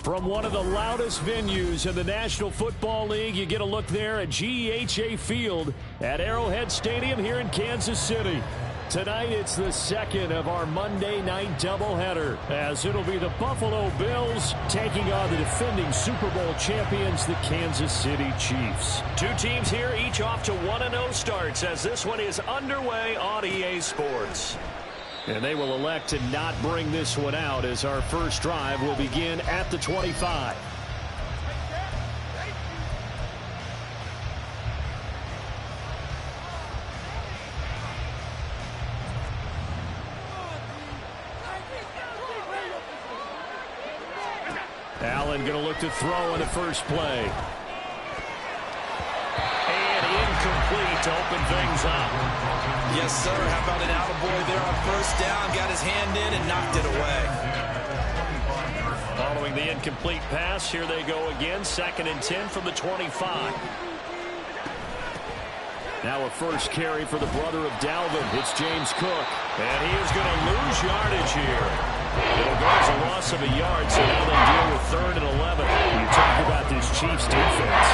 From one of the loudest venues in the National Football League, you get a look there at GEHA Field at Arrowhead Stadium here in Kansas City. Tonight, it's the second of our Monday night doubleheader, as it'll be the Buffalo Bills taking on the defending Super Bowl champions, the Kansas City Chiefs. Two teams here, each off to 1-0 starts, as this one is underway on EA Sports. And they will elect to not bring this one out, as our first drive will begin at the 25. Allen going to look to throw in the first play. And incomplete to open things up. Yes, sir. How about an attaboy there on first down? Got his hand in and knocked it away. Following the incomplete pass, here they go again. 2nd and 10 from the 25. Now a first carry for the brother of Dalvin. It's James Cook. And he is going to lose yardage here. It'll go as a loss of a yard, so now they deal with 3rd and 11. You talk about this Chiefs defense.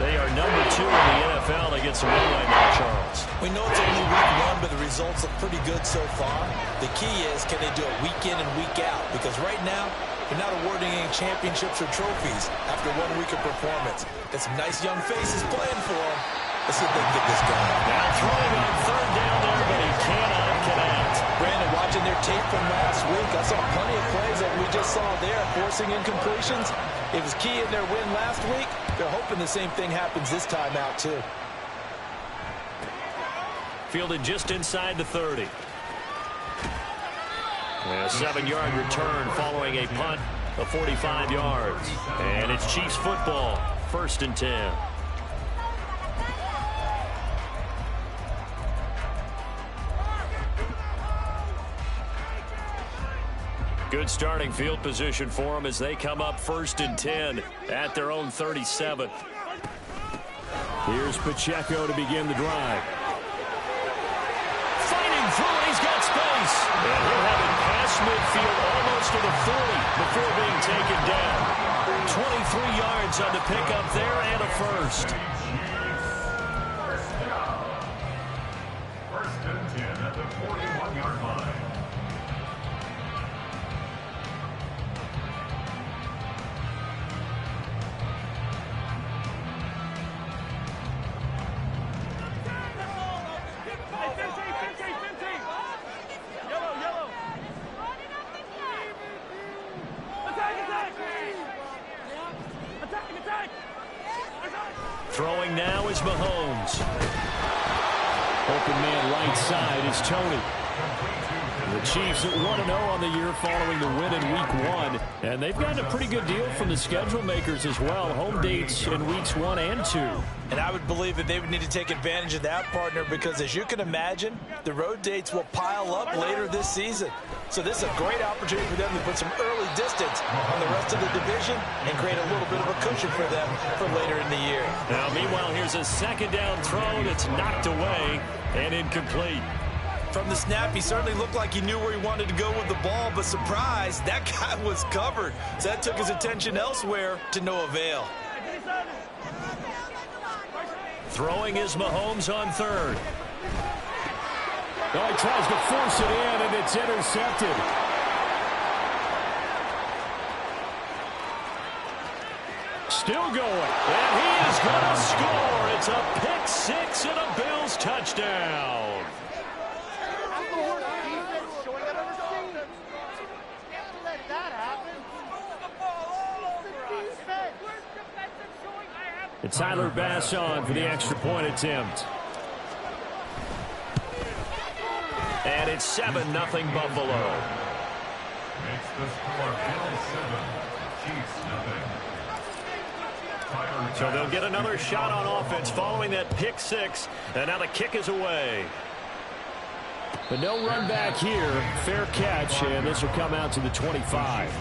They are number 2 in the NFL against the run right now, Charles. We know it's only week 1, but the results look pretty good so far. The key is, can they do it week in and week out? Because right now, they're not awarding any championships or trophies after 1 week of performance. Got some nice young faces playing for them. Let's see if they can get this going. Now throwing on 3rd down there, but he cannot connect. Brandon, watching their tape from last week, I saw plenty of plays that we just saw there, forcing incompletions. It was key in their win last week. They're hoping the same thing happens this time out, too. Fielded just inside the 30. A 7-yard return following a punt of 45 yards. And it's Chiefs football, 1st and 10. Good starting field position for them as they come up 1st and 10 at their own 37. Here's Pacheco to begin the drive. Fighting through, he's got space. And he'll have it past midfield almost to the 40 before being taken down. 23 yards on the pickup there and a first. 1st and 10 at the 41-yard line. Throwing now is Mahomes. Open man right side is Tony. The Chiefs at 1-0 on the year following the win in Week 1. And they've gotten a pretty good deal from the schedule makers as well. Home dates in Weeks 1 and 2. And I would believe that they would need to take advantage of that, partner, because as you can imagine, the road dates will pile up later this season. So this is a great opportunity for them to put some early distance on the rest of the division and create a little bit of a cushion for them for later in the year. Now, meanwhile, here's a second down throw that's knocked away and incomplete. From the snap, he certainly looked like he knew where he wanted to go with the ball, but surprise, that guy was covered. So that took his attention elsewhere to no avail. Throwing is Mahomes on 3rd. Oh, he tries to force it in, and it's intercepted. Still going, and he is going to score. It's a pick 6 and a Bills touchdown. And Tyler Bass on for the extra point attempt. And it's 7-0 Buffalo. Makes the score Bills 7, Chiefs 0. So they'll get another shot on offense following that pick 6. And now the kick is away. But no run back here. Fair catch, and this will come out to the 25.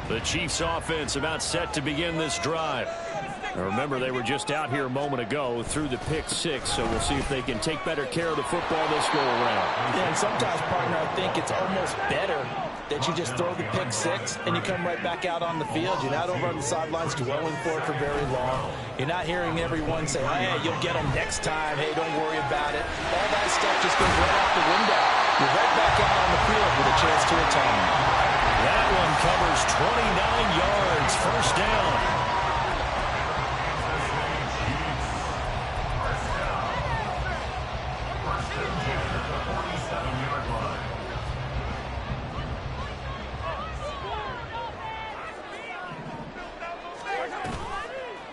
The Chiefs offense about set to begin this drive. Now remember, they were just out here a moment ago through the pick 6, so we'll see if they can take better care of the football this go around. Yeah, and sometimes, partner, I think it's almost better that you just throw the pick 6 and you come right back out on the field. You're not over on the sidelines dwelling for it for very long. You're not hearing everyone say, hey, you'll get them next time. Hey, don't worry about it. All that stuff just goes right out the window. You're right back out on the field with a chance to atone. That one covers 29 yards, 1st down.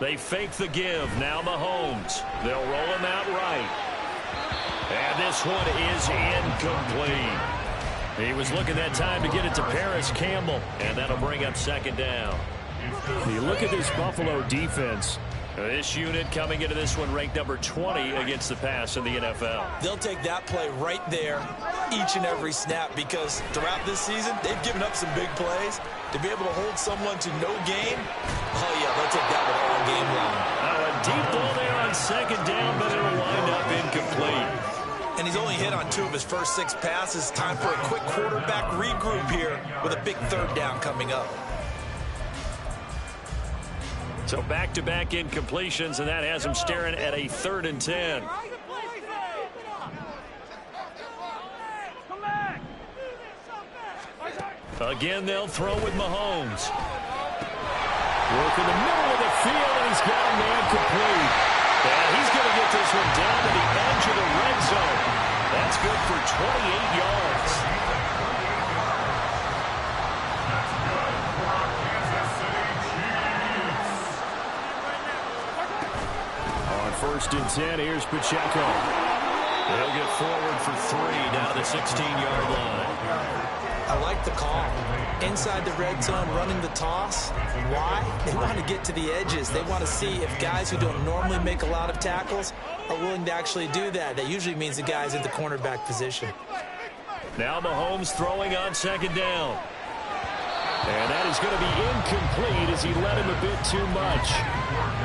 They fake the give. Now Mahomes. They'll roll him out right. And this one is incomplete. He was looking that time to get it to Paris Campbell. And that'll bring up 2nd down. You look at this Buffalo defense. This unit coming into this one ranked number 20 against the pass in the NFL. They'll take that play right there each and every snap because throughout this season, they've given up some big plays. To be able to hold someone to no gain, oh, yeah, they'll take that one all game long. A deep ball there on 2nd down, but it'll wind up incomplete. And he's only hit on 2 of his first 6 passes. Time for a quick quarterback regroup here with a big 3rd down coming up. So back-to-back incompletions, and that has him staring at a 3rd and 10. Again, they'll throw with Mahomes. Work in the middle of the field, and he's got a man complete. And he's going to get this one down to the edge of the red zone. That's good for 28 yards. 1st and 10. Here's Pacheco. They'll get forward for 3 down to the 16-yard line. I like the call. Inside the red zone, running the toss. Why? They want to get to the edges. They want to see if guys who don't normally make a lot of tackles are willing to actually do that. That usually means the guy's in the cornerback position. Now Mahomes throwing on 2nd down. And that is going to be incomplete as he led him a bit too much.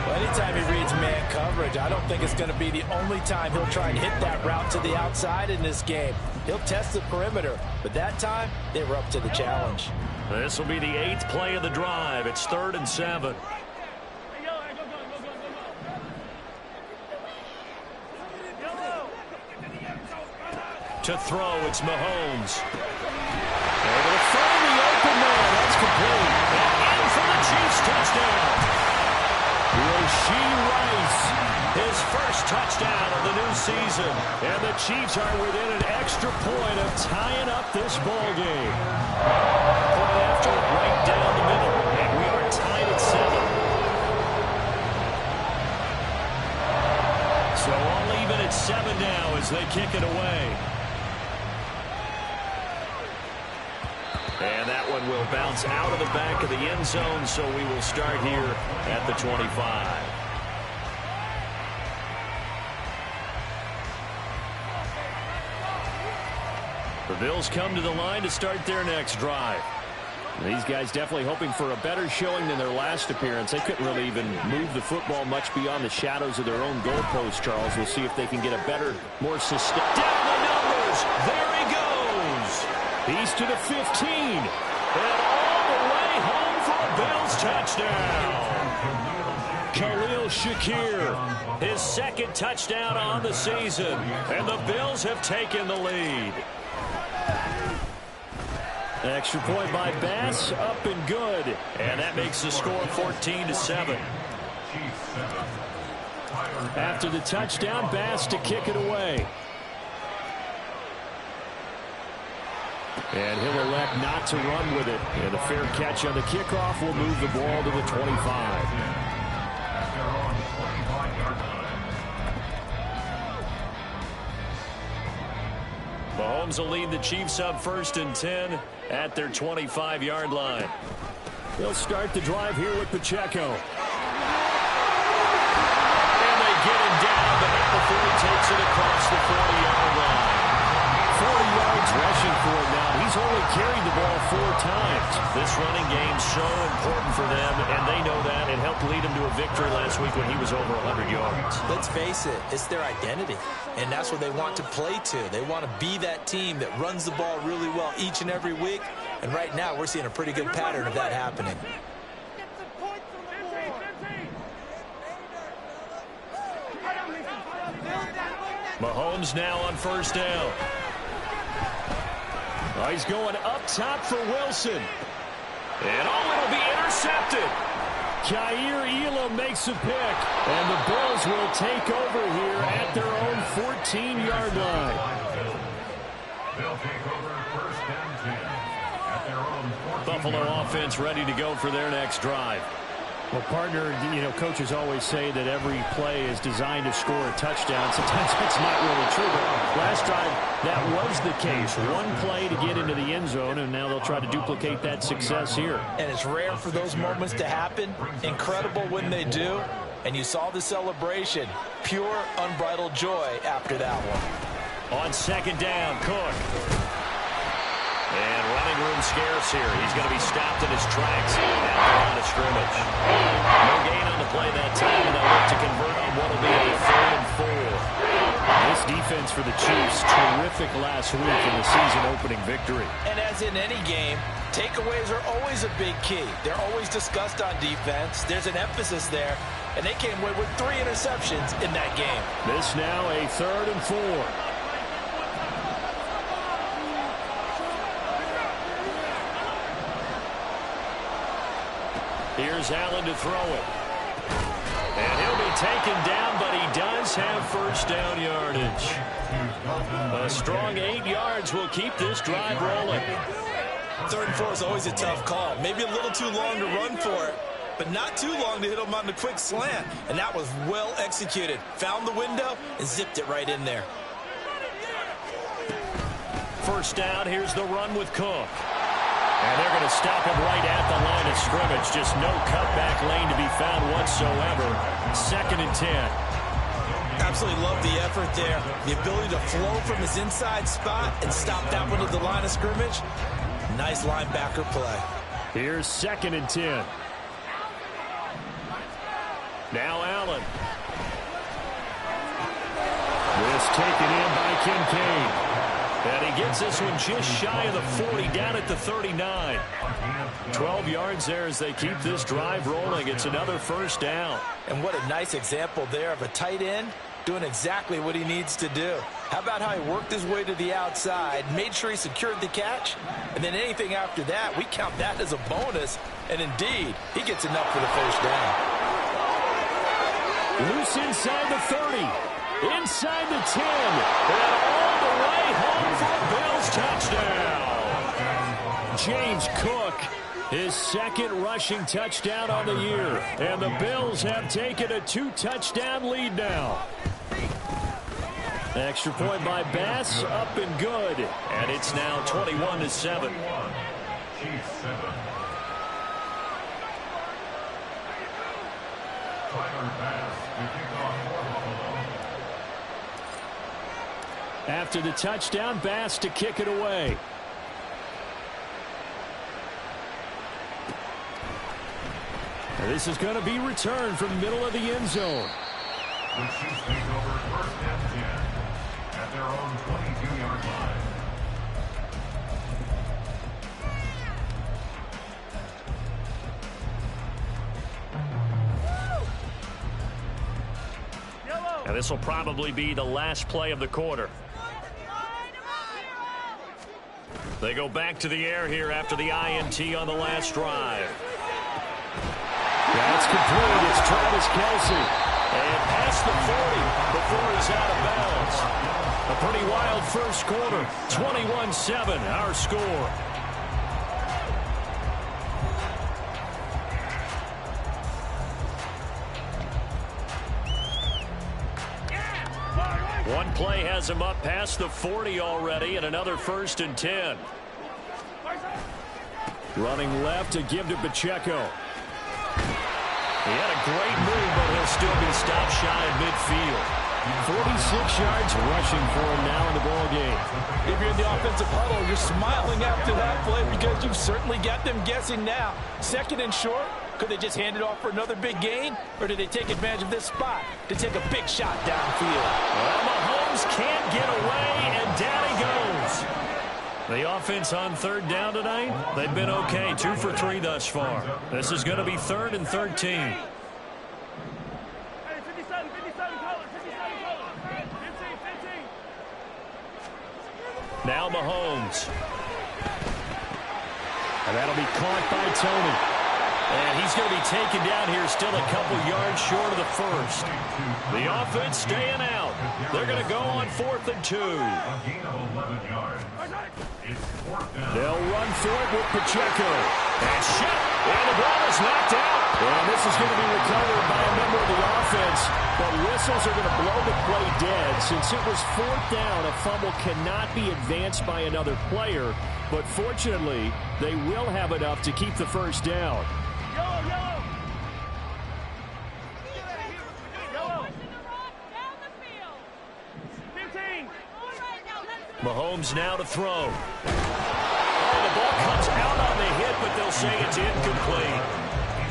Well, anytime he reads man coverage, I don't think it's going to be the only time he'll try and hit that route to the outside in this game. He'll test the perimeter, but that time they were up to the challenge. This will be the 8th play of the drive. It's 3rd and 7. To throw, it's Mahomes. Able to find the open man. That's complete. And in for the Chiefs touchdown. Rashee Rice, his first touchdown of the new season. And the Chiefs are within an extra point of tying up this ball game. Point after, right down the middle. And we are tied at 7. So all even at 7 now as they kick it away. And that one will bounce out of the back of the end zone, so we will start here at the 25. The Bills come to the line to start their next drive. These guys definitely hoping for a better showing than their last appearance. They couldn't really even move the football much beyond the shadows of their own goalpost, Charles. We'll see if they can get a better, more sustained. Down the numbers! There he goes! He's to the 15. And all the way home for a Bills touchdown. Khalil Shakir, his 2nd touchdown on the season. And the Bills have taken the lead. Extra point by Bass, up and good. And that makes the score 14-7. After the touchdown, Bass to kick it away. And he'll elect not to run with it. And a fair catch on the kickoff will move the ball to the 25. Mahomes will lead the Chiefs up 1st and 10 at their 25-yard line. They'll start the drive here with Pacheco. And they get him down, but not before he takes it across the 40-yard line. 40 yards rushing for him now. He's only carried the ball 4 times. This running game's so important for them, and they know that. It helped lead him to a victory last week when he was over 100 yards. Let's face it, it's their identity, and that's what they want to play to. They want to be that team that runs the ball really well each and every week, and right now we're seeing a pretty good pattern of that happening. Mahomes now on 1st down. Oh, he's going up top for Wilson. And it'll be intercepted. Khair Elam makes a pick. And the Bills will take over here at their own 14-yard line. They'll take over 1st and 10 at their own 14. Buffalo offense ready to go for their next drive. Well, partner, coaches always say that every play is designed to score a touchdown. Sometimes that's not really true, but last drive, that was the case. One play to get into the end zone, and now they'll try to duplicate that success here. And it's rare for those moments to happen. Incredible when they do. And you saw the celebration. Pure, unbridled joy after that one. On 2nd down, Cook. And running room scarce here. He's going to be stopped in his tracks at the line of scrimmage. No gain on the play that time, and they'll look to convert on what will be a 3rd and 4. This defense for the Chiefs, terrific last week in the season-opening victory. And as in any game, takeaways are always a big key. They're always discussed on defense. There's an emphasis there, and they came away with 3 interceptions in that game. This now a 3rd and 4. Here's Allen to throw it. And he'll be taken down, but he does have 1st down yardage. A strong 8 yards will keep this drive rolling. 3rd and 4 is always a tough call. Maybe a little too long to run for it. but not too long to hit him on the quick slant. And that was well executed. Found the window and zipped it right in there. First down, here's the run with Cook. And they're going to stop him right at the line of scrimmage. Just no cutback lane to be found whatsoever. 2nd and 10. Absolutely love the effort there. The ability to flow from his inside spot and stop that one at the line of scrimmage. Nice linebacker play. Here's 2nd and 10. Now Allen. This taken in by Kincaid. And he gets this one just shy of the 40, down at the 39. 12 yards there as they keep this drive rolling. It's another first down. And what a nice example there of a tight end doing exactly what he needs to do. How about how he worked his way to the outside, made sure he secured the catch, and then anything after that, we count that as a bonus. And indeed, he gets enough for the first down. Loose inside the 30. Inside the 10. And all the way home for Bills touchdown. James Cook, his 2nd rushing touchdown on the year. And the Bills have taken a 2-touchdown lead now. Extra point by Bass, up and good. And it's now 21-7. Chiefs 7. Tyler Bass to kick off for Buffalo. After the touchdown, Bass to kick it away. And this is going to be returned from the middle of the end zone. The Chiefs take over 1st and 10 at their own 22-yard line. And this will probably be the last play of the quarter. They go back to the air here after the INT on the last drive. That's complete. It's Travis Kelce. And past the 40 before he's out of bounds. A pretty wild first quarter. 21-7, our score. One play has him up past the 40 already, and another 1st and 10. Running left to give to Pacheco. He had a great move, but he'll still be stopped shy of midfield. 46 yards rushing for him now in the ball game. If you're in the offensive huddle, you're smiling after that play because you've certainly got them guessing now. 2nd and short. Could they just hand it off for another big gain? Or did they take advantage of this spot to take a big shot downfield? Well, Mahomes can't get away, and down he goes. The offense on 3rd down tonight, they've been okay. 2 for 3 thus far. This is going to be 3rd and 13. Now Mahomes. And that'll be caught by Tony. And he's going to be taken down here still a couple yards short of the 1st. The offense staying out. They're going to go on 4th and 2. A gain of 11 yards. It's 4th down. They'll run for it with Pacheco. And shot. And the ball is knocked out. And this is going to be recovered by a member of the offense. But whistles are going to blow the play dead. Since it was 4th down, a fumble cannot be advanced by another player. But fortunately, they will have enough to keep the first down. Mahomes now to throw. Oh, the ball comes out on the hit, but they'll say it's incomplete.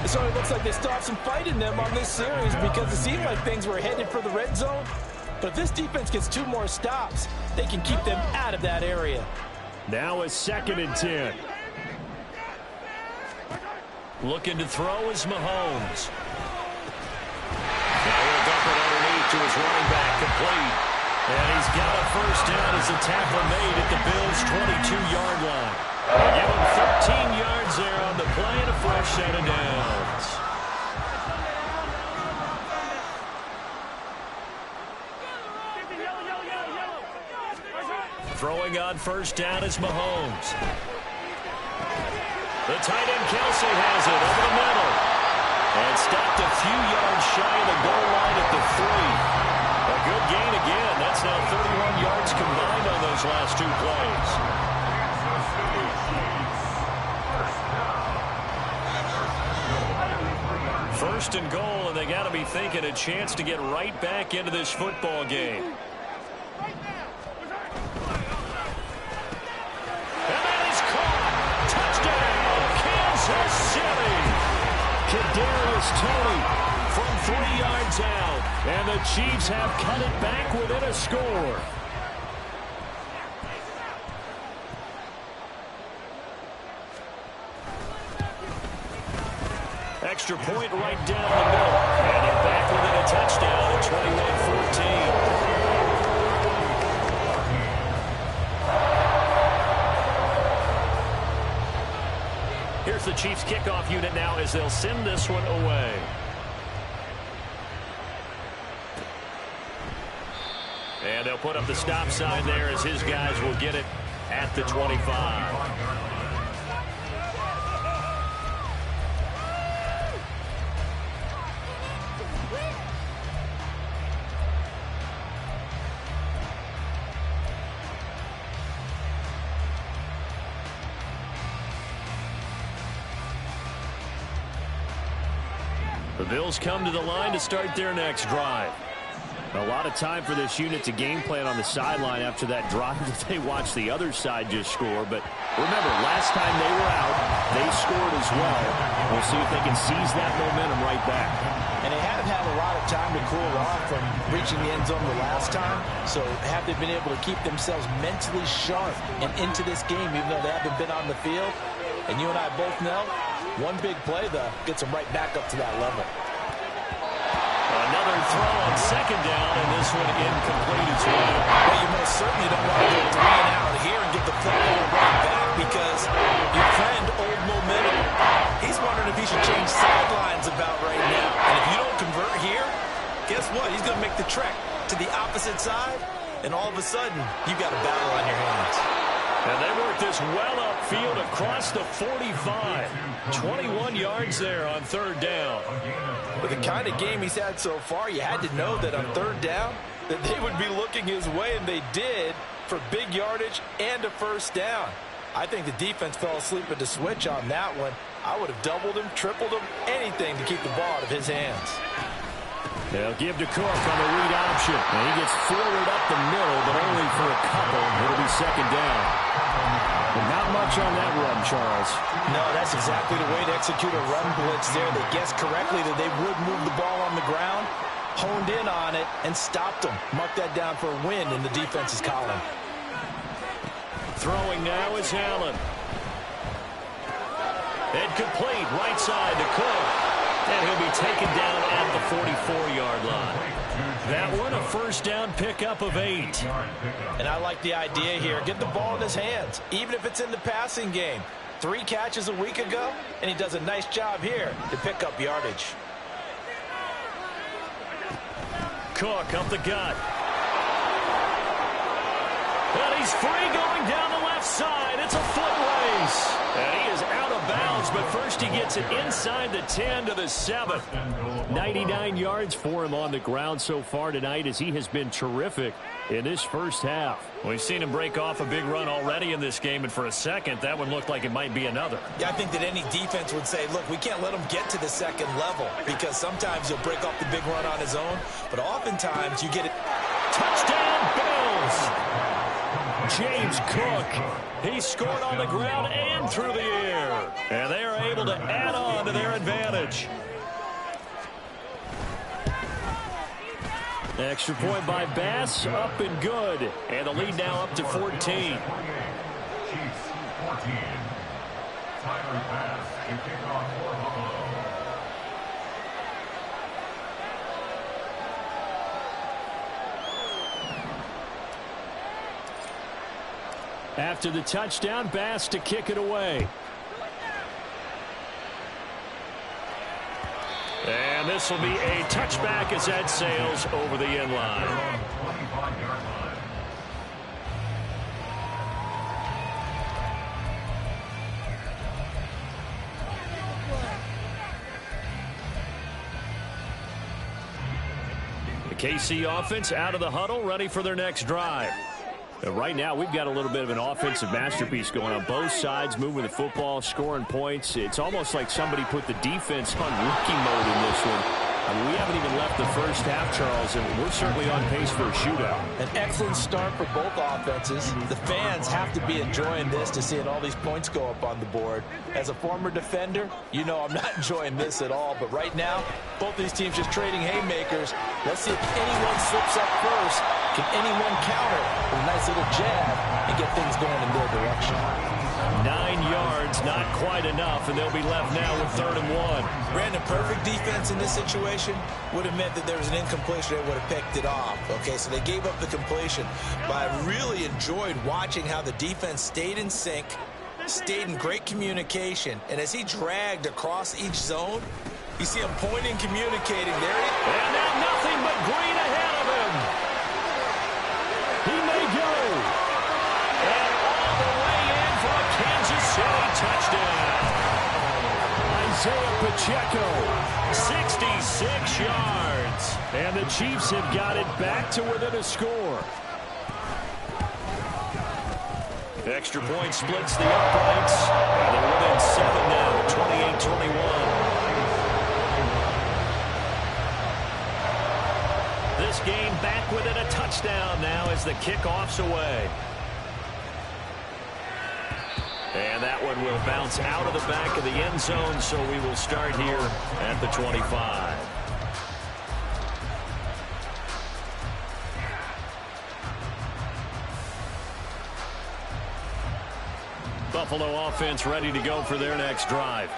So it looks like they stopped some fight in them on this series because it seemed like things were headed for the red zone. But if this defense gets 2 more stops, they can keep them out of that area. Now a 2nd and 10. Looking to throw is Mahomes. Now he'll dump it underneath to his running back, complete. And he's got a first down as a tackle made at the Bills' 22-yard line. They give him 13 yards there on the play and a fresh set of downs. Throwing on first down is Mahomes. The tight end Kelce has it over the middle. And stopped a few yards shy of the goal line at the 3. A good gain again. That's now 31 yards combined on those last 2 plays. First and goal, and they got to be thinking a chance to get right back into this football game. And that is caught. Touchdown, Kansas City. Kadarius Toney from 3 yards out. And the Chiefs have cut it back within a score. Extra point right down the middle. And they're back within a touchdown at 21-14. Here's the Chiefs kickoff unit now as they'll send this one away. And they'll put up the stop sign there as his guys will get it at the 25. The Bills come to the line to start their next drive. A lot of time for this unit to game plan on the sideline after that drive that they watched the other side just score. But remember, last time they were out, they scored as well. We'll see if they can seize that momentum right back. And they have had a lot of time to cool off from reaching the end zone the last time. So have they been able to keep themselves mentally sharp and into this game, even though they haven't been on the field? And you and I both know, one big play, though, gets them right back up to that level. Another throw on second down, and this one incomplete as well. Well, you most certainly don't want to go 3 and out here and get the football right back because your friend, Old Momentum, he's wondering if he should change sidelines about right now. And if you don't convert here, guess what? He's going to make the trek to the opposite side, and all of a sudden, you've got a battle on your hands. And they work this well upfield across the 45. 21 yards there on third down. With the kind of game he's had so far, you had to know that on third down that they would be looking his way, and they did, for big yardage and a first down. I think the defense fell asleep at the switch on that one. I would have doubled him, tripled him, anything to keep the ball out of his hands. They'll give to Cook on the read option. And he gets forward up the middle, but only for a couple. It'll be second down. But not much on that run, Charles. No, that's exactly the way to execute a run blitz there. They guessed correctly that they would move the ball on the ground, honed in on it, and stopped them. Mark that down for a win in the defense's column. Throwing now is Allen. Incomplete, right side to Cook. And he'll be taken down at the 44-yard line. That one, a first down pickup of 8. And I like the idea here. Get the ball in his hands, even if it's in the passing game. 3 catches a week ago, and he does a nice job here to pick up yardage. Cook up the gut. And he's free going down the left side. It's a foot race. And he is out of bounds, but first he gets it inside the 10 to the 7. 99 yards for him on the ground so far tonight as he has been terrific in this first half. We've seen him break off a big run already in this game, and for a second, that one looked like it might be another. Yeah, I think that any defense would say, look, we can't let him get to the second level because sometimes he'll break off the big run on his own, but oftentimes you get it. Touchdown, Bills! James Cook, he scored on the ground and through the air. And they are able to add on to their advantage. Extra point by Bass, up and good. And the lead now up to 14. Chiefs 14. Tyler Bass to kick off for Buffalo. After the touchdown, Bass to kick it away. And this will be a touchback as that sails over the end line. 25-yard line. KC offense out of the huddle, ready for their next drive. Right now, we've got a little bit of an offensive masterpiece going on. Both sides moving the football, scoring points. It's almost like somebody put the defense on rookie mode in this one. I mean, we haven't even left the first half, Charles, and we're certainly on pace for a shootout. An excellent start for both offenses. The fans have to be enjoying this to seeing all these points go up on the board. As a former defender, you know I'm not enjoying this at all. But right now, both these teams just trading haymakers. Let's see if anyone slips up first. Can anyone counter with a nice little jab and get things going in their direction? 9 yards, not quite enough, and they'll be left now with 3rd and 1. Brandon, perfect defense in this situation would have meant that there was an incompletion. They would have picked it off. Okay, so they gave up the completion. But I really enjoyed watching how the defense stayed in sync, stayed in great communication, and as he dragged across each zone, you see him pointing, communicating. There he is. And now nothing but green ahead of him. He may go. And all the way in for a Kansas City touchdown. Isaiah Pacheco, 66 yards. And the Chiefs have got it back to within a score. Extra point splits the uprights. And they're within 7 now, 28-21. This game back within a touchdown now as the kickoff's away. And that one will bounce out of the back of the end zone, so we will start here at the 25. Buffalo offense ready to go for their next drive.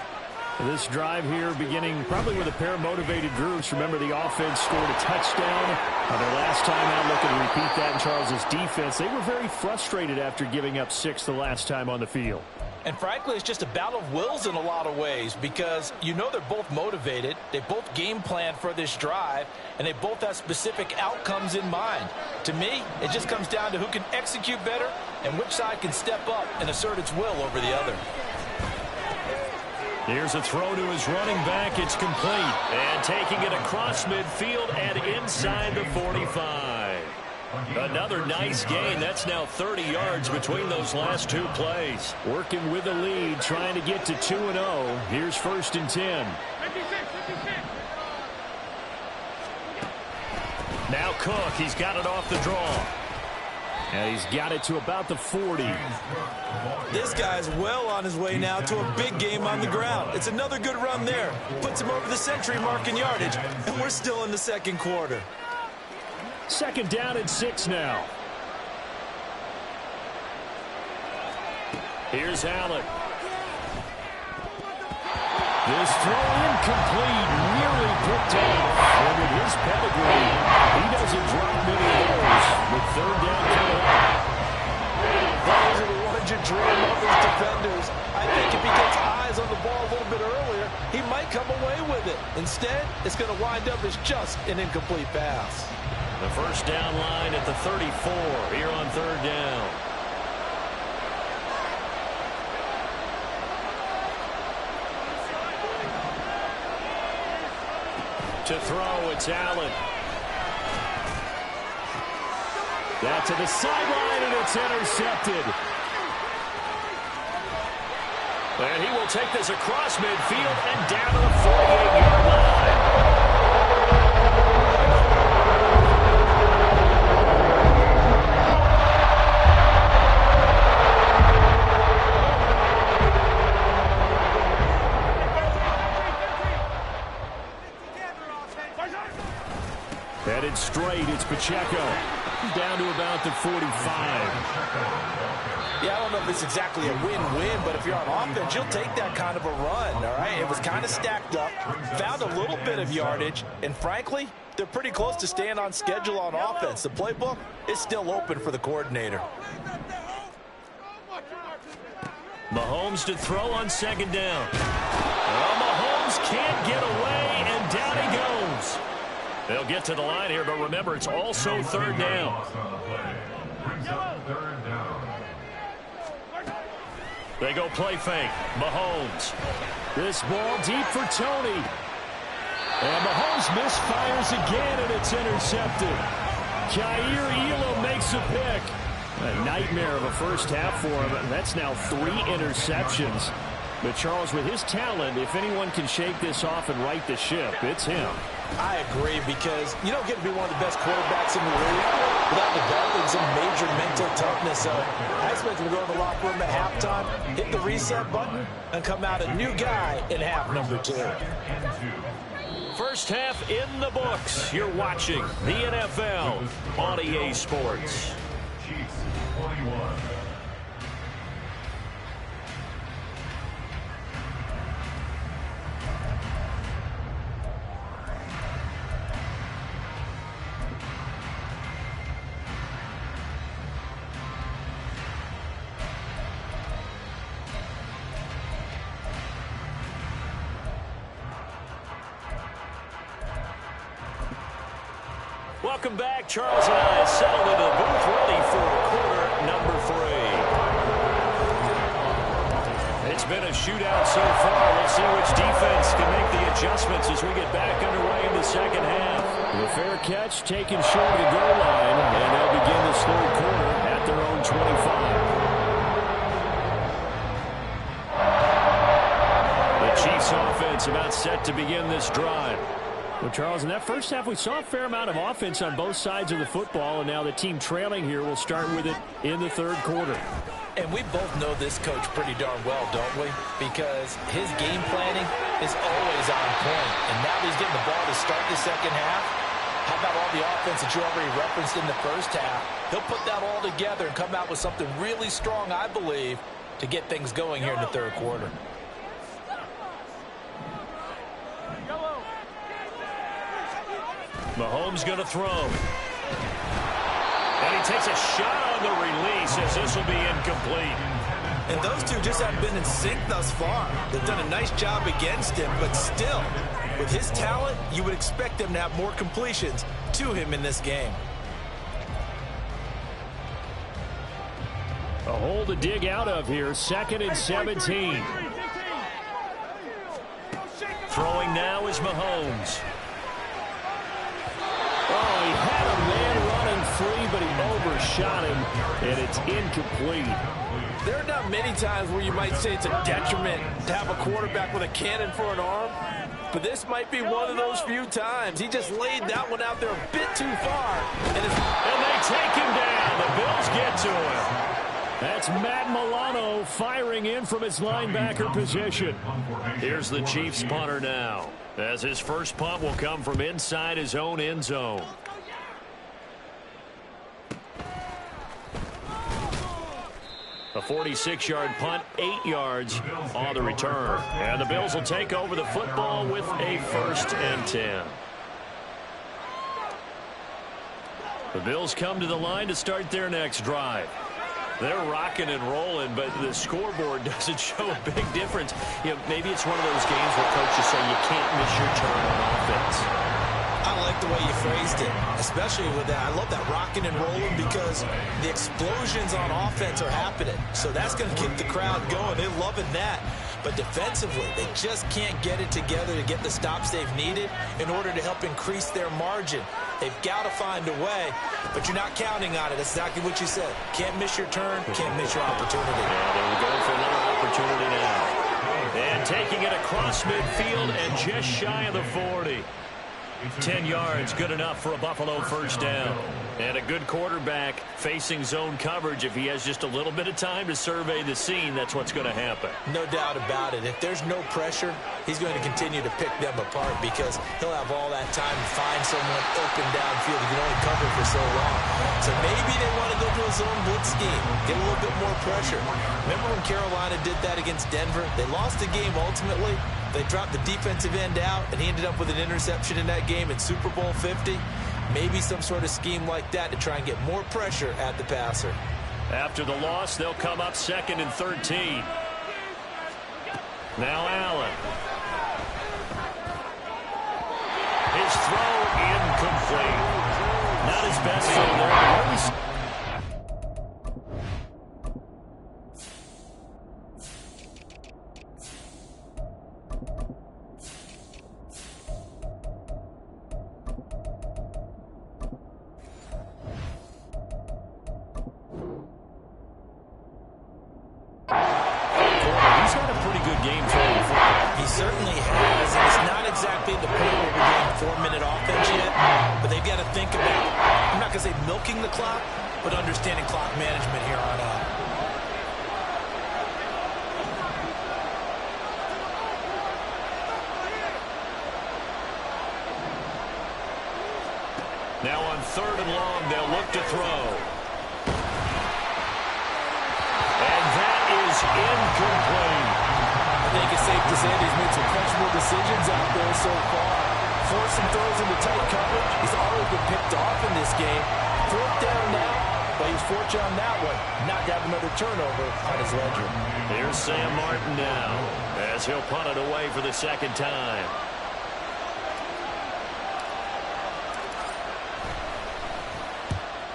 This drive here beginning probably with a pair of motivated groups. Remember, the offense scored a touchdown their last time out. Looking to repeat that in Charles's defense. They were very frustrated after giving up 6 the last time on the field. And frankly, it's just a battle of wills in a lot of ways because you know they're both motivated. They both game plan for this drive, and they both have specific outcomes in mind. To me, it just comes down to who can execute better and which side can step up and assert its will over the other. Here's a throw to his running back. It's complete. And taking it across midfield and inside the 45. Another nice gain. That's now 30 yards between those last 2 plays. Working with the lead, trying to get to 2-0. Here's 1st and 10. Now Cook. He's got it off the draw. And he's got it to about the 40. This guy's well on his way now to a big game on the ground. It's another good run there. Puts him over the century mark in yardage, and we're still in the 2nd quarter. 2nd down and 6 now. Here's Allen. This throw incomplete, nearly picked off. And with his pedigree, he doesn't drop many of those with 3rd down coming up. Those are the ones you dream of as defenders. I think if he gets eyes on the ball a little bit earlier, he might come away with it. Instead, it's going to wind up as just an incomplete pass. The 1st down line at the 34 here on 3rd down. To throw, it's Allen. That to the sideline, and it's intercepted. And he will take this across midfield and down to the 48-yard line. Headed straight, it's Pacheco. Down to about the 45. Yeah, I don't know if it's exactly a win-win, but if you're on offense, you'll take that kind of a run, all right? It was kind of stacked up, found a little bit of yardage, and frankly, they're pretty close to staying on schedule on offense. The playbook is still open for the coordinator. Mahomes to throw on 2nd down. Well, Mahomes can't get away, and down he goes. They'll get to the line here, but remember, it's also 3rd down. They go play fake. Mahomes. This ball deep for Tony. And Mahomes misfires again, and it's intercepted. Jair Elam makes a pick. A nightmare of a first half for him. That's now 3 interceptions. But Charles, with his talent, if anyone can shake this off and right the ship, it's him. I agree, because you don't get to be one of the best quarterbacks in the league without developing some major mental toughness. So I expect him to go in the locker room at halftime, hit the reset button, and come out a new guy in half number 2. First half in the books. You're watching the NFL on EA Sports. Chiefs 21. Welcome back. Charles and I settled into the booth, ready for quarter number 3. It's been a shootout so far. We'll see which defense can make the adjustments as we get back underway in the second half. The fair catch taken short of the goal line, and they'll begin this third quarter at their own 25. The Chiefs offense about set to begin this drive. Well, Charles, in that first half, we saw a fair amount of offense on both sides of the football, and now the team trailing here will start with it in the third quarter. And we both know this coach pretty darn well, don't we? Because his game planning is always on point. And now he's getting the ball to start the second half. How about all the offense that you already referenced in the first half? He'll put that all together and come out with something really strong, I believe, to get things going here in the third quarter. Mahomes going to throw. And he takes a shot on the release as this will be incomplete. And those two just haven't been in sync thus far. They've done a nice job against him, but still, with his talent, you would expect them to have more completions to him in this game. A hole to dig out of here, 2nd and 17. Throwing now is Mahomes. Oh, he had a man running free, but he overshot him, and it's incomplete. There are not many times where you might say it's a detriment to have a quarterback with a cannon for an arm, but this might be one of those few times. He just laid that one out there a bit too far. And they take him down. The Bills get to him. That's Matt Milano firing in from his linebacker position. Here's the Chiefs punter now, as his first punt will come from inside his own end zone. A 46-yard punt, 8 yards on the return. And the Bills will take over the football with a 1st and 10. The Bills come to the line to start their next drive. They're rocking and rolling, but the scoreboard doesn't show a big difference. You know, maybe it's one of those games where coaches say you can't miss your turn on offense. I like the way you phrased it, especially with that. I love that rocking and rolling because the explosions on offense are happening. So that's going to keep the crowd going. They're loving that. But defensively, they just can't get it together to get the stops they've needed in order to help increase their margin. They've got to find a way, but you're not counting on it. That's exactly what you said. Can't miss your turn, can't miss your opportunity. Yeah, there we go for another opportunity now. And taking it across midfield and just shy of the 40. 10 yards, good enough for a Buffalo first down. And a good quarterback facing zone coverage. If he has just a little bit of time to survey the scene, that's what's going to happen. No doubt about it. If there's no pressure, he's going to continue to pick them apart because he'll have all that time to find someone open downfield. He can only cover for so long. So maybe they want to go to a zone blitz scheme, get a little bit more pressure. Remember when Carolina did that against Denver? They lost the game ultimately. They dropped the defensive end out, and he ended up with an interception in that game in Super Bowl 50. Maybe some sort of scheme like that to try and get more pressure at the passer. After the loss, they'll come up 2nd and 13. Now Allen. His throw incomplete. Not his best throw there. think about, I'm not going to say milking the clock, but understanding clock management here on out. Now on 3rd and long, they'll look to throw. And that is incomplete. I think it's safe to say that he's made some questionable decisions out there so far. Forced some throws into tight coverage. He's already been picked off in this game. 4th down now, but he's fortunate on that one not to have another turnover on his ledger. Here's Sam Martin now as he'll punt it away for the 2nd time.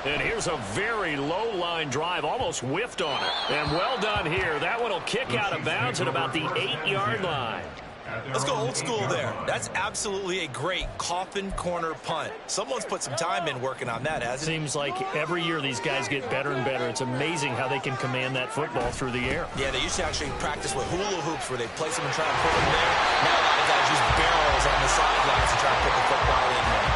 And here's a very low line drive, almost whiffed on it. And well done here. That one will kick out of bounds at about the 8-yard line. Let's go old school there. That's absolutely a great coffin corner punt. Someone's put some time in working on that, hasn't it? Seems like every year these guys get better and better. It's amazing how they can command that football through the air. Yeah, they used to actually practice with hula hoops where they place them and try to put them there. Now a lot of guys use barrels on the sidelines to try to put the football in there.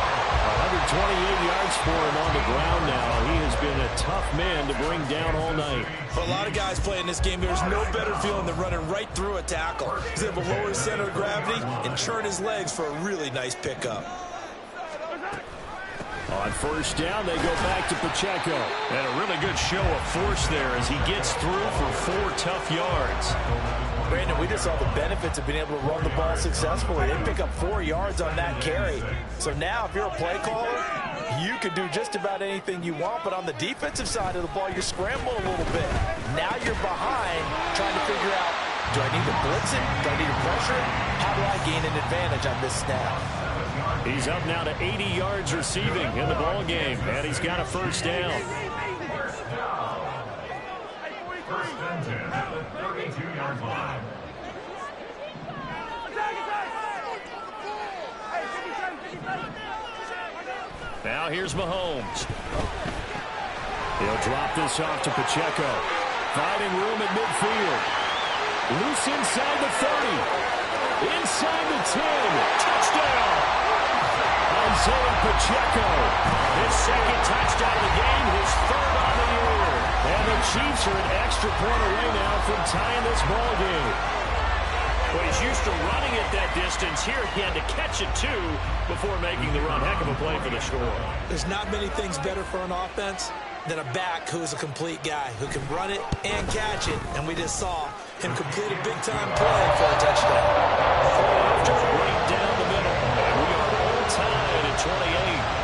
128 yards for him on the ground now. He has been a tough man to bring down all night. For a lot of guys playing this game, there's no better feeling than running right through a tackle. He's able to lower his center of gravity and churn his legs for a really nice pickup. On 1st down, they go back to Pacheco. And a really good show of force there as he gets through for 4 tough yards. Brandon, we just saw the benefits of being able to run the ball successfully. They pick up 4 yards on that carry. So now, if you're a play caller, you can do just about anything you want. But on the defensive side of the ball, you're scrambling a little bit. Now you're behind, trying to figure out, do I need to blitz it? Do I need to pressure it? How do I gain an advantage on this snap? He's up now to 80 yards receiving in the ball game, and he's got a 1st down. First and 10 at the 32-yard line. Now here's Mahomes. He'll drop this off to Pacheco. Finding room at midfield. Loose inside the 30. Inside the 10. Touchdown. Isaiah Pacheco. His 2nd touchdown of the game. His 3rd on the year. And the Chiefs are an extra point away now from tying this ball game. Well, he's used to running at that distance. Here he had to catch it, too, before making the run. Heck of a play for the score. There's not many things better for an offense than a back who is a complete guy who can run it and catch it. And we just saw him complete a big-time play for a touchdown. Just right down the middle. And we are all tied at 28.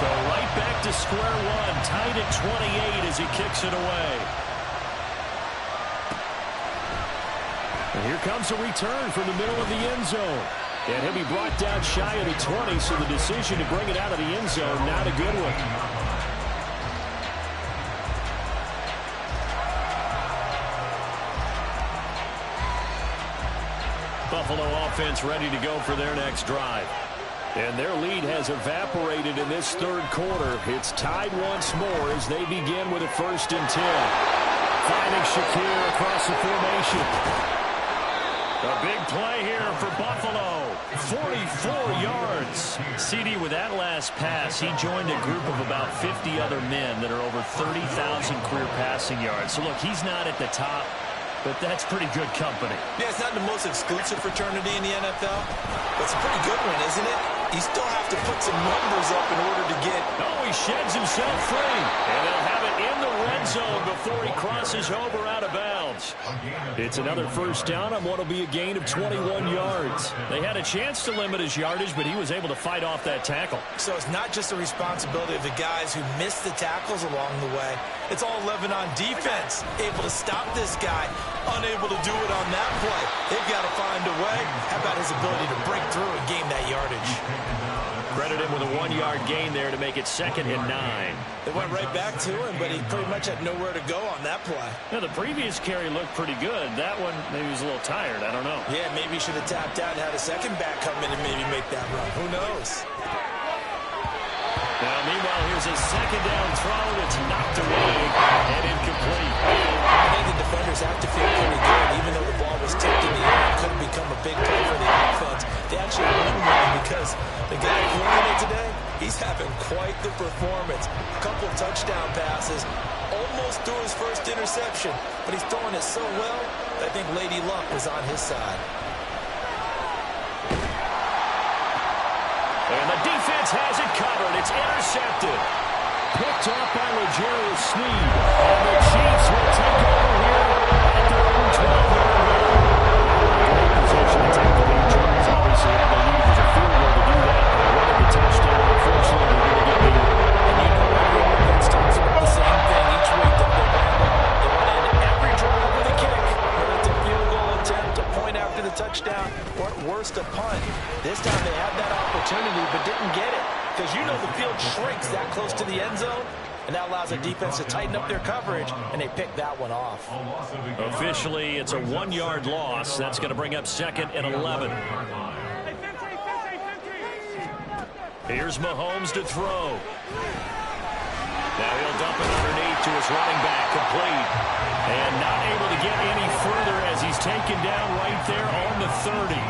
So right back to square one, tied at 28 as he kicks it away. And here comes a return from the middle of the end zone. And he'll be brought down shy of the 20, so the decision to bring it out of the end zone, not a good one. Buffalo offense ready to go for their next drive. And their lead has evaporated in this 3rd quarter. It's tied once more as they begin with a 1st and 10. Finding Shakir across the formation. A big play here for Buffalo. 44 yards. CD, with that last pass, he joined a group of about 50 other men that are over 30,000 career passing yards. So, look, he's not at the top, but that's pretty good company. Yeah, it's not the most exclusive fraternity in the NFL, but it's a pretty good one, isn't it? You still have to put some numbers up in order to get... Oh, he sheds himself free. And they'll have it in the red zone before he crosses over out of bounds. It's another 1st down on what will be a gain of 21 yards. They had a chance to limit his yardage, but he was able to fight off that tackle. So it's not just the responsibility of the guys who missed the tackles along the way. It's all 11 on defense, able to stop this guy, unable to do it on that play. They've got to find a way. How about his ability to break through and gain that yardage? Credit him with a 1-yard gain there to make it 2nd and 9. They went right back to him, but he pretty much had nowhere to go on that play. Now, the previous carry looked pretty good. That one, maybe he was a little tired. I don't know. Yeah, maybe he should have tapped out and had a second back come in and maybe make that run. Who knows? Now, meanwhile, here's a 2nd down throw that's knocked away and incomplete. I think the defenders have to feel pretty good, even though the ball was tipped in the air. It could have become a big play for the offense. They actually won one because the guy who won it today, He's having quite the performance. A couple of touchdown passes, almost threw his first interception, but he's throwing it so well, I think Lady Luck was on his side. And the defense has it covered. It's intercepted. Picked up by L'Jarius Sneed. And the Chiefs will take over here at their own 12-yard line. Great position to take the lead. Chargers obviously all they needed was a field goal to do that. They wanted the touchdown. Unfortunately, they're going to get beat. And you know what the offense talks about the same thing each week that they went in every drive with a kick. Whether it's a field goal attempt, a point after the touchdown, or at worst a punt. This time they had that opportunity but didn't get it. Because you know the field shrinks that close to the end zone, and that allows the defense to tighten up their coverage, and they pick that one off. Officially, it's a 1-yard loss. That's going to bring up 2nd and 11. Here's Mahomes to throw. Now he'll dump it underneath to his running back, complete. And not able to get any further as he's taken down right there on the 30.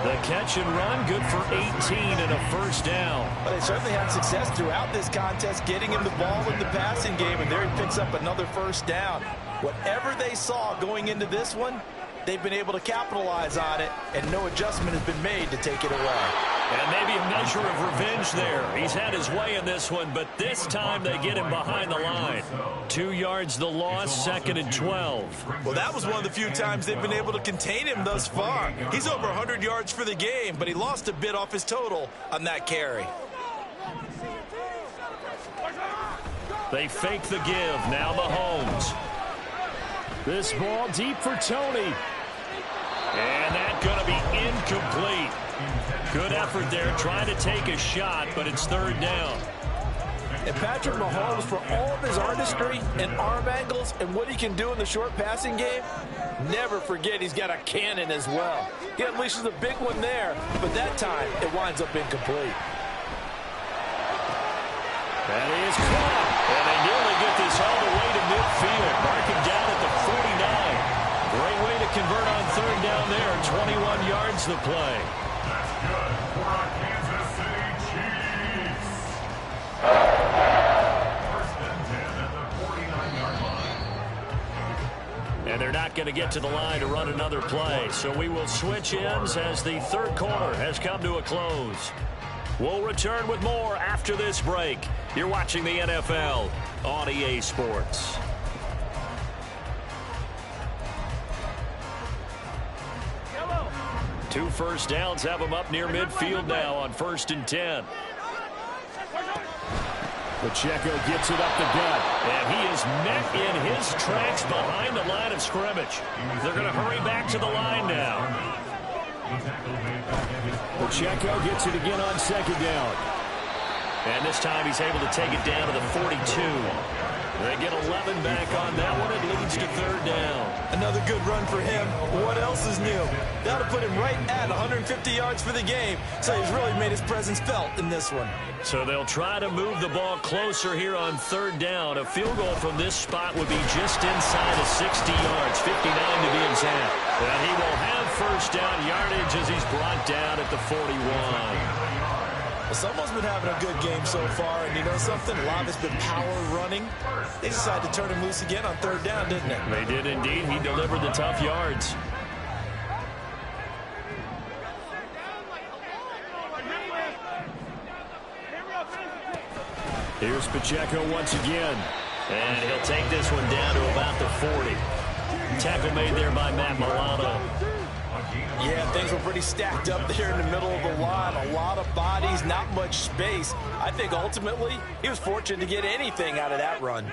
The catch and run, good for 18 and a first down. But they certainly had success throughout this contest, getting him the ball in the passing game, and there he picks up another first down. Whatever they saw going into this one, they've been able to capitalize on it, and no adjustment has been made to take it away. And maybe a measure of revenge there. He's had his way in this one, but this time they get him behind the line. 2 yards the loss, 2nd and 12. Well, that was one of the few times they've been able to contain him thus far. He's over 100 yards for the game, but he lost a bit off his total on that carry. They fake the give. Now Mahomes. This ball deep for Tony. And that's going to be incomplete. Good effort there, trying to take a shot, but it's 3rd down. And Patrick Mahomes, for all of his artistry and arm angles and what he can do in the short passing game, never forget he's got a cannon as well. He unleashes a big one there, but that time it winds up incomplete. That is caught. And they nearly get this all the way to midfield. Mark him down at the 49. Great way to convert on 3rd down there. 21 yards the play. That's good for our Kansas City Chiefs. First and 10 at the 49-yard line. And they're not going to get to the line to run another play. So we will switch ends as the 3rd quarter has come to a close. We'll return with more after this break. You're watching the NFL on EA Sports. Two first downs have them up near midfield now on 1st and 10. Pacheco gets it up the gut, and he is met in his tracks behind the line of scrimmage. They're going to hurry back to the line now. Pacheco gets it again on 2nd down. And this time he's able to take it down to the 42. They get 11 back on that one. It leads to 3rd down. Another good run for him. What else is new? That'll put him right at 150 yards for the game. So he's really made his presence felt in this one. So they'll try to move the ball closer here on 3rd down. A field goal from this spot would be just inside of 60 yards, 59 to be exact. And he will have first down yardage as he's brought down at the 41. Someone's been having a good game so far, and you know something? A lot of it's been power running. They decided to turn him loose again on 3rd down, didn't they? They did indeed. He delivered the tough yards. Here's Pacheco once again. And he'll take this one down to about the 40. Tackle made there by Matt Milano. Yeah, things were pretty stacked up there in the middle of the line. A lot of bodies, not much space. I think ultimately he was fortunate to get anything out of that run.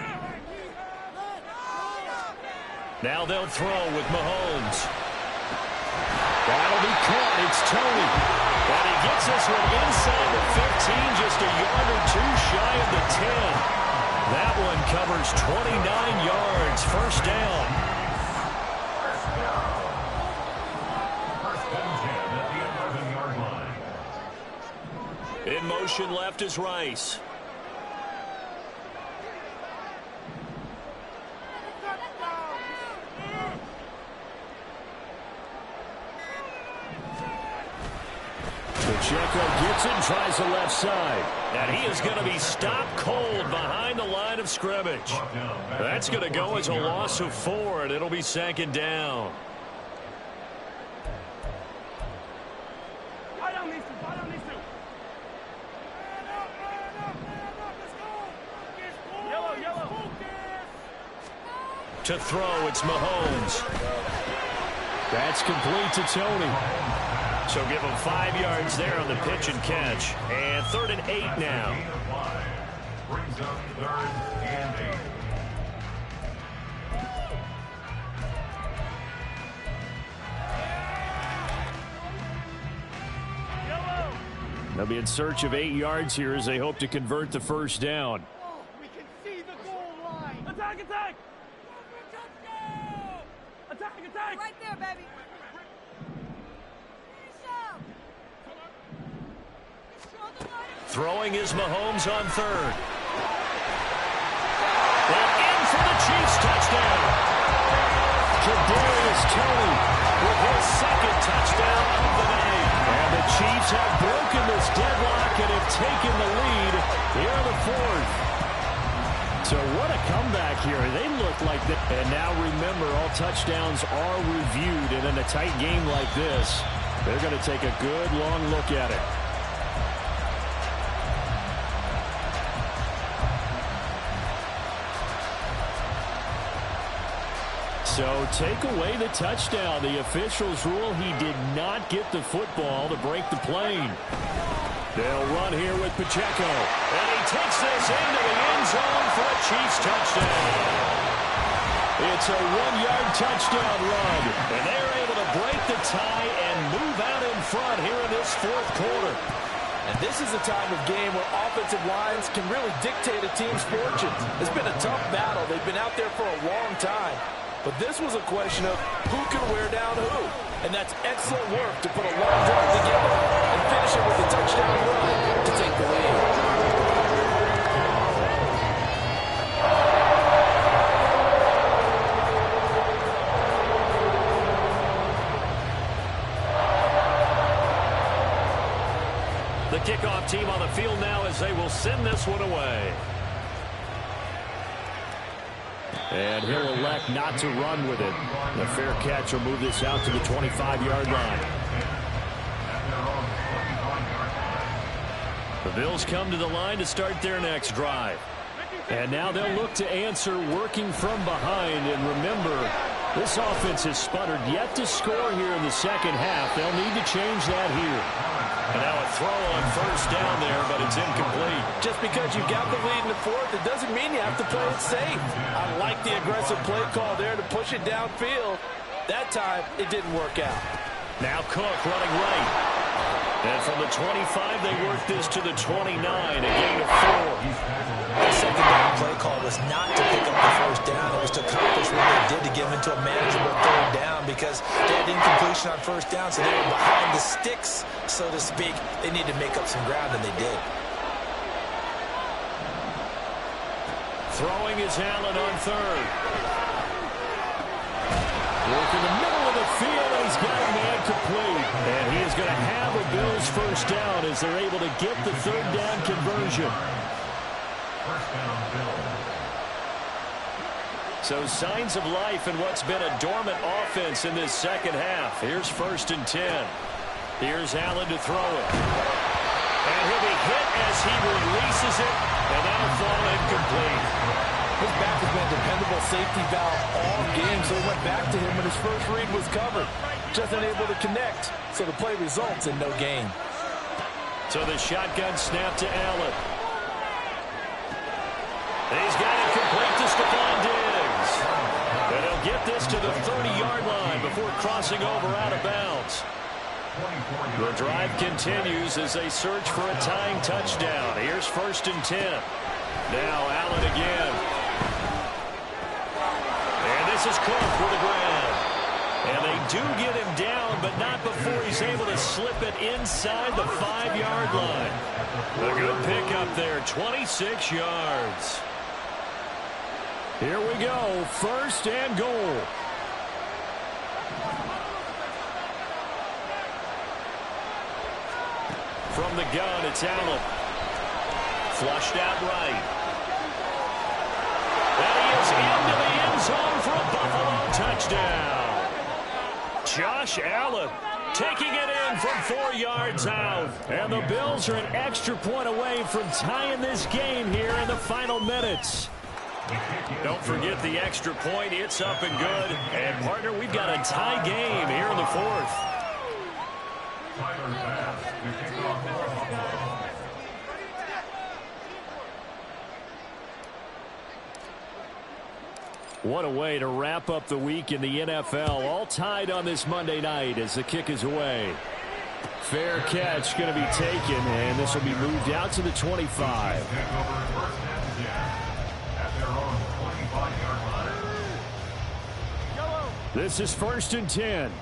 Now they'll throw with Mahomes. That'll be caught. It's Tony. And he gets this one inside the 15, just a yard or two shy of the 10. That one covers 29 yards. First down. In motion left is Rice. Pacheco gets it and tries the left side. And he is going to be stopped cold behind the line of scrimmage. That's going to go as a loss of 4, and it'll be 2nd down. To throw, it's Mahomes. That's complete to Tony. So give him 5 yards there on the pitch and catch. And 3rd and 8 now. Brings up 3rd and 8. They'll be in search of 8 yards here as they hope to convert the 1st down. We can see the goal line. Attack, attack! Attack, attack! Right there, baby. Throwing is Mahomes on 3rd. And in for the Chiefs touchdown. Kadarius Toney with his 2nd touchdown of the day. And the Chiefs have broken this deadlock and have taken the lead here in the 4th. So what a comeback here. They look like that. And now remember, all touchdowns are reviewed. And in a tight game like this, they're going to take a good long look at it. So take away the touchdown. The officials rule he did not get the football to break the plane. They'll run here with Pacheco. And he takes this into the end zone for a Chiefs touchdown. It's a 1-yard touchdown run. And they're able to break the tie and move out in front here in this 4th quarter. And this is a time of game where offensive lines can really dictate a team's fortunes. It's been a tough battle. They've been out there for a long time. But this was a question of who can wear down who. And that's excellent work to put a long drive together and finish it with a touchdown run to take the lead. The kickoff team on the field now as they will send this one away. And he'll elect not to run with it. The fair catch will move this out to the 25-yard line. The Bills come to the line to start their next drive. And now they'll look to answer working from behind. And remember, this offense has sputtered yet to score here in the 2nd half. They'll need to change that here. And now a throw on 1st down there, but it's incomplete. Just because you've got the lead in the 4th, it doesn't mean you have to play it safe. I like the aggressive play call there to push it downfield. That time, it didn't work out. Now Cook running right. And from the 25, they work this to the 29, a gain of 4. The 2nd down play call was not to pick up the 1st down. It was to accomplish what they did to get them into a manageable 3rd down because they had incompletion on 1st down, so they were behind the sticks, so to speak. They needed to make up some ground, and they did. Throwing is Allen on 3rd. Work in the middle of the field, and he's got a man complete. And he is going to have a Bills 1st down as they're able to get the 3rd down conversion. So signs of life in what's been a dormant offense in this 2nd half. Here's 1st and 10. Here's Allen to throw it. And he'll be hit as he releases it, and that'll fall incomplete. His back has been a dependable safety valve all game, so he went back to him when his first read was covered. Just unable to connect, so the play results in no gain. So the shotgun snap to Allen. He's got it complete to Stephon Diggs. And he'll get this to the 30-yard line before crossing over out of bounds. The drive continues as they search for a tying touchdown. Here's 1st and 10. Now Allen again. And this is Cook with the grab. And they do get him down, but not before he's able to slip it inside the 5-yard line. A good pickup there, 26 yards. Here we go, 1st and goal. From the gun, it's Allen. Flushed out right. And he is into the end zone for a Buffalo touchdown. Josh Allen taking it in from 4 yards out. And the Bills are an extra point away from tying this game here in the final minutes. Don't forget the extra point. It's up and good. And, partner, we've got a tie game here in the fourth. What a way to wrap up the week in the NFL. All tied on this Monday night as the kick is away. Fair catch going to be taken, and this will be moved out to the 25. This is 1st and 10.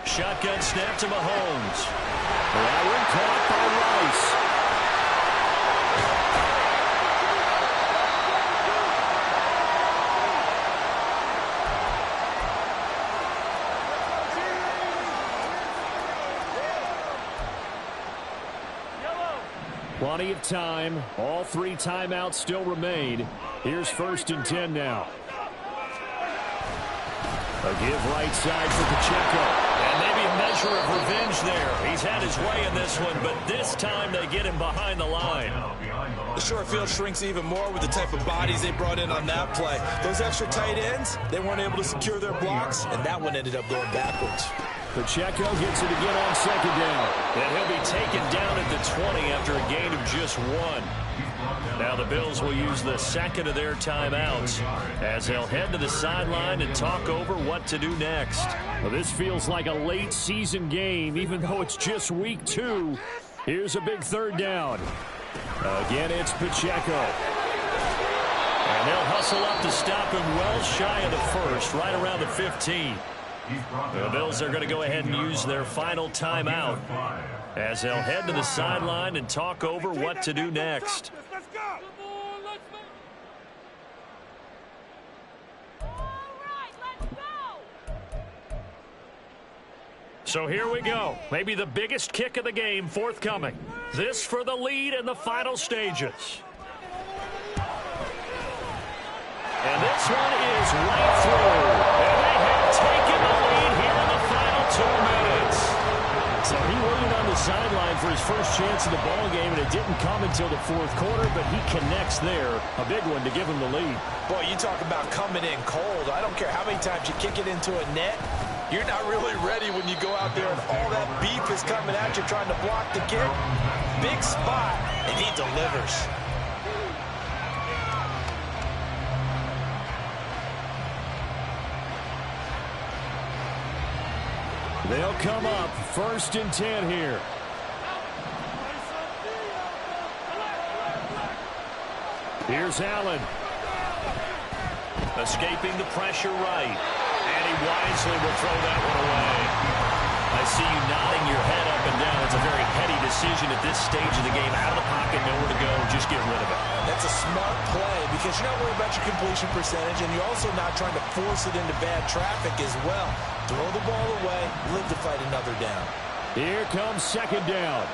Shotgun snap to Mahomes. That one caught by Rice. Plenty of time. All 3 timeouts still remain. Here's 1st and 10 now. A give right side for Pacheco. And maybe a measure of revenge there. He's had his way in this one, but this time they get him behind the line. The short field shrinks even more with the type of bodies they brought in on that play. Those extra tight ends, they weren't able to secure their blocks, and that one ended up going backwards. Pacheco gets it again on 2nd down. And he'll be taken down at the 20 after a gain of just 1. Now the Bills will use the second of their timeouts as they'll head to the sideline and talk over what to do next. Well, this feels like a late season game, even though it's just week 2. Here's a big 3rd down. Again, it's Pacheco. And they'll hustle up to stop him well shy of the 1st, right around the 15. The Bills are going to go ahead and use their final timeout as they'll head to the sideline and talk over what to do next. Let's go! So here we go. Maybe the biggest kick of the game forthcoming. This for the lead in the final stages. And this one is right through. And they have taken the lead here in the final 2 minutes. So he waited on the sideline for his first chance in the ball game, and it didn't come until the 4th quarter, but he connects there. A big one to give him the lead. Boy, you talk about coming in cold. I don't care how many times you kick it into a net. You're not really ready when you go out there and all that beef is coming at you trying to block the kick. Big spot, and he delivers. They'll come up 1st and 10 here. Here's Allen. Escaping the pressure right. And he wisely will throw that one away. I see you nodding your head up and down. It's a very heady decision at this stage of the game. Out of the pocket, nowhere to go. Just get rid of it. That's a smart play because you're not worried about your completion percentage, and you're also not trying to force it into bad traffic as well. Throw the ball away, live to fight another down. Here comes 2nd down.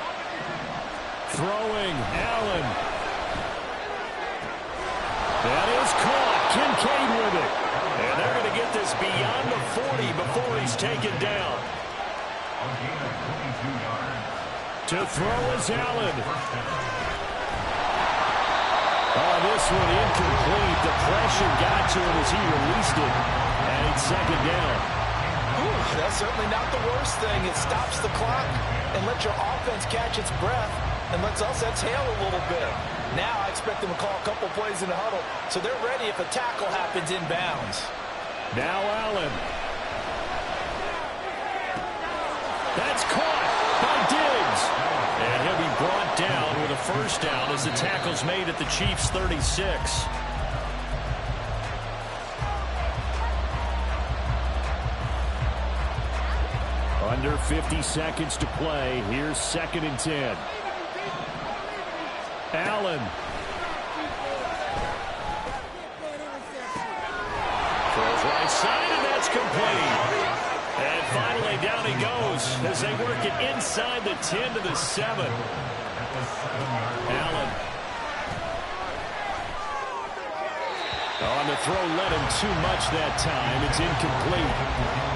Throwing, Allen. That is caught. Kincaid with it. And they're going to get this beyond the 40 before he's taken down. To throw is Allen. Oh, this one incomplete. The pressure got to him as he released it. And it's 2nd down. That's certainly not the worst thing. It stops the clock and lets your offense catch its breath and lets us exhale a little bit. Now I expect them to call a couple plays in the huddle so they're ready if a tackle happens inbounds. Now Allen. That's caught by Diggs. And he'll be brought down with a 1st down as the tackle's made at the Chiefs' 36. Under 50 seconds to play. Here's 2nd and 10. Allen. side, and that's complete. And finally, down he goes as they work it inside the 10 to the 7. Allen. On the throw, led him too much that time. It's incomplete.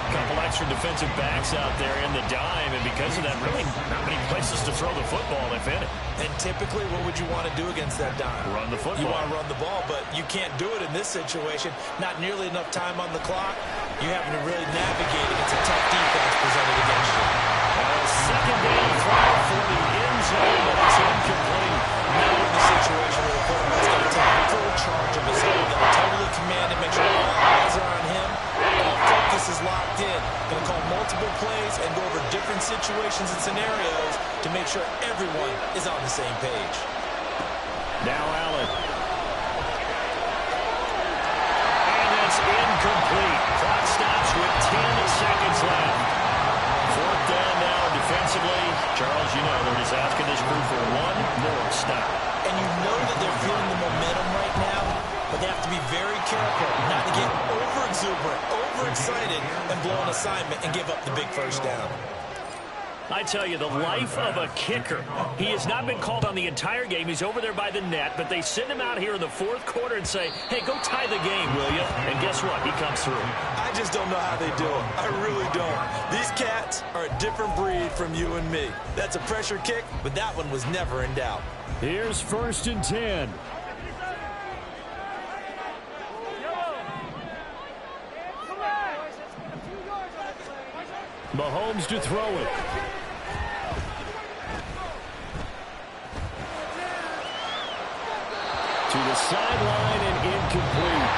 A couple extra defensive backs out there in the dime, and because of that, really not many places to throw the football, if any. And typically, what would you want to do against that dime? Run the football. You want to run the ball, but you can't do it in this situation. Not nearly enough time on the clock. You having to really navigate against a tough defense presented against you. Second down throw for the end zone, but it's incomplete. Now we're in the situation where the quarterback's going to take full charge of his own. Going to totally command and make sure all eyes are on him. All focus is locked in. Going to call multiple plays and go over different situations and scenarios to make sure everyone is on the same page. Now Allen. And that's incomplete. Clock stops with 10 seconds left. Fourth down now defensively. Charles, you know they're just asking this crew for one more stop. And you know that they're feeling the momentum right now, but they have to be very careful not to get over-exuberant, overexcited, and blow an assignment and give up the big first down. I tell you, the life of a kicker. He has not been called on the entire game. He's over there by the net, but they send him out here in the fourth quarter and say, hey, go tie the game, will you? And guess what? He comes through. I just don't know how they do it. I really don't. These cats are a different breed from you and me. That's a pressure kick, but that one was never in doubt. Here's 1st and 10. Mahomes to throw it. To the sideline and incomplete.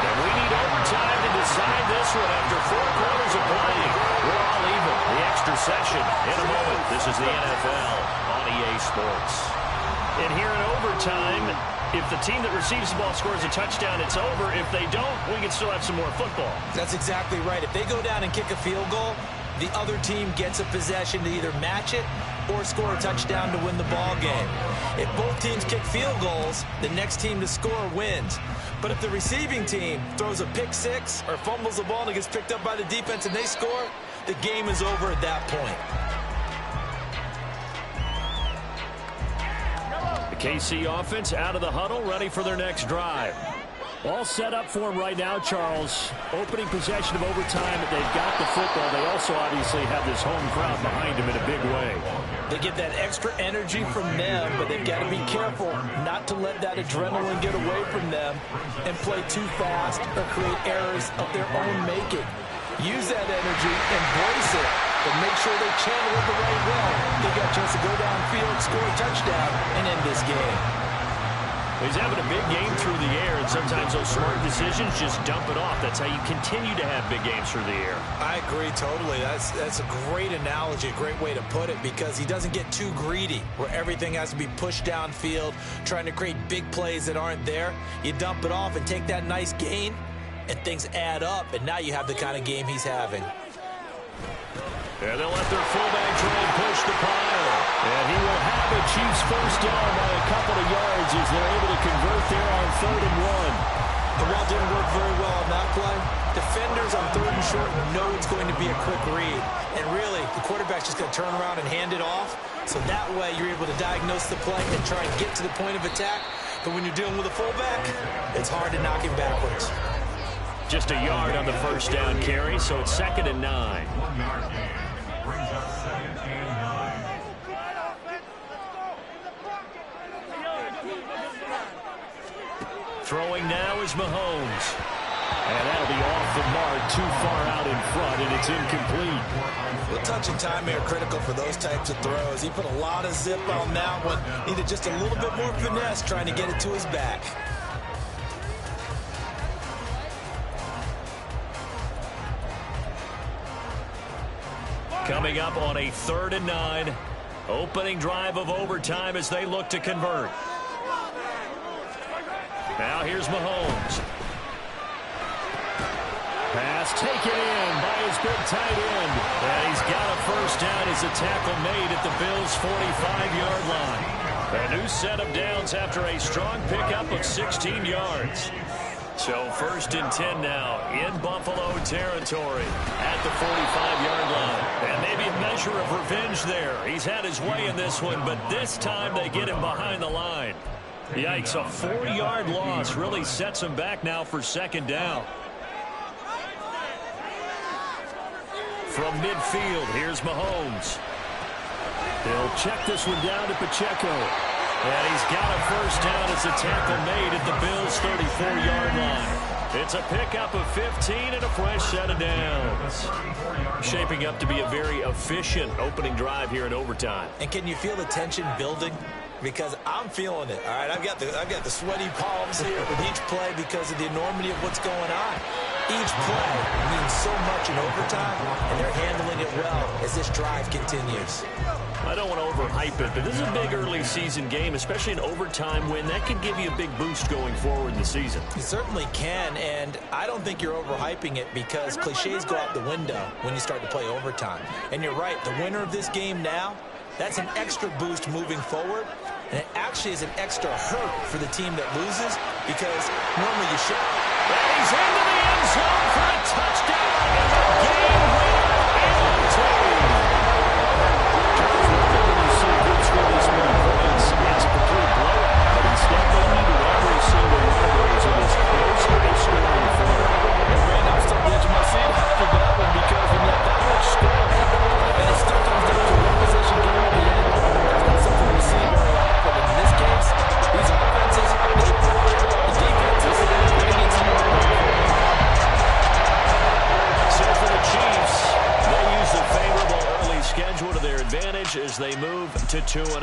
And we need overtime to decide this one after 4 quarters of playing. We're all even. The extra session in a moment. This is the NFL on EA Sports. And here in overtime, if the team that receives the ball scores a touchdown, it's over. If they don't, we can still have some more football. That's exactly right. If they go down and kick a field goal, the other team gets a possession to either match it or score a touchdown to win the ball game. If both teams kick field goals, the next team to score wins. But if the receiving team throws a pick six or fumbles the ball and it gets picked up by the defense and they score, the game is over at that point. The KC offense out of the huddle, ready for their next drive. All set up for them right now, Charles. Opening possession of overtime. They've got the football. They also obviously have this home crowd behind them in a big way. They get that extra energy from them, but they've got to be careful not to let that adrenaline get away from them and play too fast or create errors of their own making. Use that energy, embrace it, but make sure they channel it the right way. They got a chance to go downfield, score a touchdown, and end this game. He's having a big game through the air, and sometimes those smart decisions just dump it off. That's how you continue to have big games through the air. I agree totally. That's a great analogy, a great way to put it, because he doesn't get too greedy where everything has to be pushed downfield, trying to create big plays that aren't there. You dump it off and take that nice gain, and things add up, and now you have the kind of game he's having. And they'll let their fullback try and push the pile. And he will have the Chiefs first down by a couple of yards as they're able to convert there on 3rd and 1. The route didn't work very well on that play. Defenders on 3rd and short know it's going to be a quick read. And really, the quarterback's just going to turn around and hand it off. So that way, you're able to diagnose the play and try and get to the point of attack. But when you're dealing with a fullback, it's hard to knock him backwards. Just a yard on the first down carry, so it's 2nd and 9. 1 yard gain. Brings up 2nd and 9. Throwing now is Mahomes. And that'll be off the mark, too far out in front, and it's incomplete. Well, touch and timing are critical for those types of throws. He put a lot of zip on that one. Needed just a little bit more finesse trying to get it to his back. Coming up on a 3rd and 9. Opening drive of overtime as they look to convert. Now here's Mahomes. Pass taken in by his big tight end. And he's got a first down as a tackle made at the Bills' 45-yard line. A new set of downs after a strong pickup of 16 yards. So 1st and 10 now in Buffalo territory at the 45-yard line. And maybe a measure of revenge there. He's had his way in this one, but this time they get him behind the line. Yikes, a 4-yard loss really sets him back now for 2nd down. From midfield, here's Mahomes. They'll check this one down to Pacheco. And he's got a 1st down as a tackle made at the Bills' 34-yard line. It's a pickup of 15 and a fresh set of downs. Shaping up to be a very efficient opening drive here in overtime. And can you feel the tension building? Because I'm feeling it. All right, I've got the sweaty palms here with each play because of the enormity of what's going on. Each play means so much in overtime, and they're handling it well as this drive continues. I don't want to overhype it, but this is a big early season game, especially an overtime win. That could give you a big boost going forward in the season. You certainly can, and I don't think you're overhyping it because cliches go out the window when you start to play overtime. And you're right, the winner of this game now, that's an extra boost moving forward, and it actually is an extra hurt for the team that loses because normally you should. And he's into the end zone for a touchdown and the game winner and 2. This many points, it's a complete blowout, but instead they needed every single one of those in this close, high-scoring affair. And Randy, I'm still on the edge of my seat after that one because when you have that much score, and it's still comes down to one possession game at the end, that's not something we see very often. And in this case, these offenses, the defenses, they need some more. So for the Chiefs, they use the favorable early schedule to their advantage as they move to 2-0.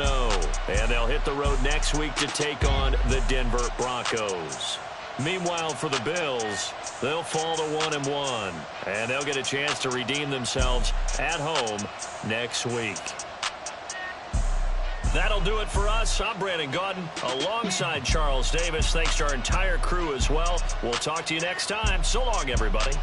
And they'll hit the road next week to take on the Denver Broncos. Meanwhile, for the Bills, they'll fall to 1-1. And they'll get a chance to redeem themselves at home next week. That'll do it for us. I'm Brandon Gaudin alongside Charles Davis. Thanks to our entire crew as well. We'll talk to you next time. So long, everybody.